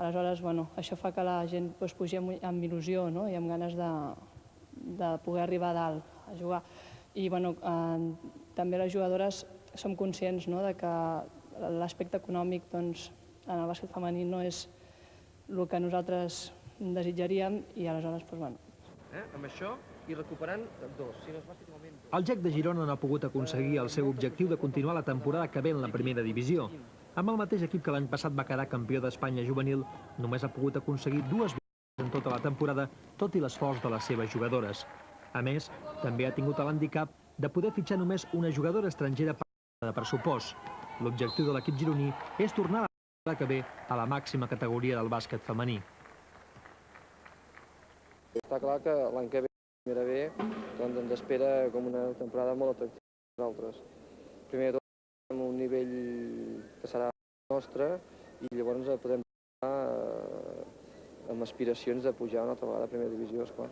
Aleshores, això fa que la gent pugi amb il·lusió i amb ganes de poder arribar a dalt a jugar. I també les jugadores som conscients que l'aspecte econòmic en el bàsquet femení no és el que nosaltres desitjaríem i aleshores, Amb això i recuperant dos, si no es bàsicament dos. El GEC de Girona no ha pogut aconseguir el seu objectiu de continuar la temporada que ve en la primera divisió. Amb el mateix equip que l'any passat va quedar campió d'Espanya juvenil, només ha pogut aconseguir 2 victòries en tota la temporada, tot i l'esforç de les seves jugadores. A més, també ha tingut l'handicap de poder fitxar només una jugadora estrangera per de pressupost. L'objectiu de l'equip gironí és tornar la temporada que ve a la màxima categoria del bàsquet femení. Està clar que l'any que ve, primera B, ens espera com una temporada molt atractiva per nosaltres. Primer de tot, amb un nivell que serà nostre i llavors podem amb aspiracions de pujar una altra vegada a primera divisió, esclar.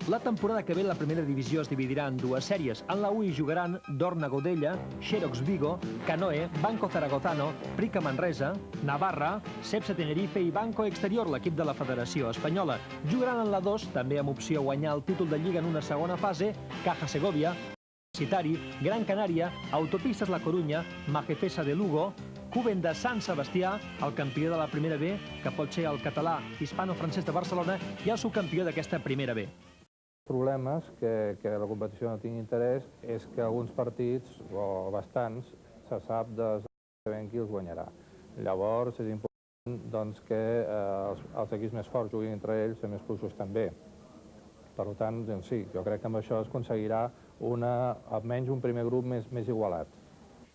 La temporada que ve la primera divisió es dividirà en 2 sèries. En la U hi jugaran Dorna Godella, Xerox Vigo, Canoe, Banco Zaragozano, Prica Manresa, Navarra, Cepsa Tenerife i Banco Exterior, l'equip de la Federació Espanyola. Jugaran en la 2, també amb opció a guanyar el títol de Lliga en una segona fase, Caja Segovia, Universitari, Gran Canària, Autopistes La Corunya, Majefesa de Lugo, Cuben de Sant Sebastià, el campió de la primera B, que pot ser el català hispano-francès de Barcelona, i el subcampió d'aquesta primera B. Problemes que la competició no tingui interès és que alguns partits, o bastants, se sap ben qui els guanyarà. Llavors és important que els equips més forts juguin entre ells i més fluixos també. Per tant, sí, jo crec que amb això es aconseguirà almenys un primer grup més igualat.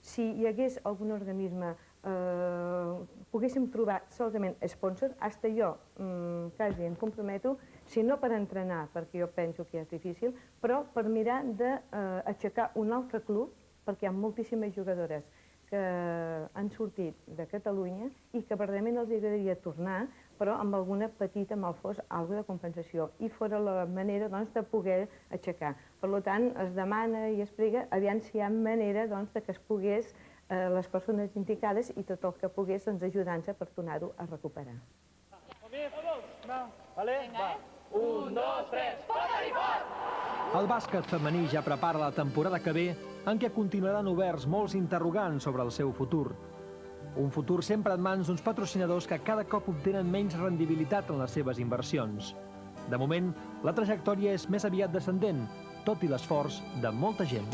Si hi hagués algun organisme, poguéssim trobar solament sponsors, fins jo quasi em comprometo, si no per entrenar, perquè jo penso que és difícil, però per mirar d'aixecar un altre club, perquè hi ha moltíssimes jugadores que han sortit de Catalunya i que verdaderament els agradaria tornar, però amb alguna petita, mal fos, alguna de compensació, i fora la manera de poder aixecar. Per tant, es demana i es prega, aviam si hi ha manera que es pogués les persones indicades i tot el que pogués ajudar-nos per tornar-ho a recuperar. Un, dos, tres, fora-li fort! El bàsquet femení ja prepara la temporada que ve, en què continuaran oberts molts interrogants sobre el seu futur. Un futur sempre en mans d'uns patrocinadors que cada cop obtenen menys rendibilitat en les seves inversions. De moment, la trajectòria és més aviat descendent, tot i l'esforç de molta gent.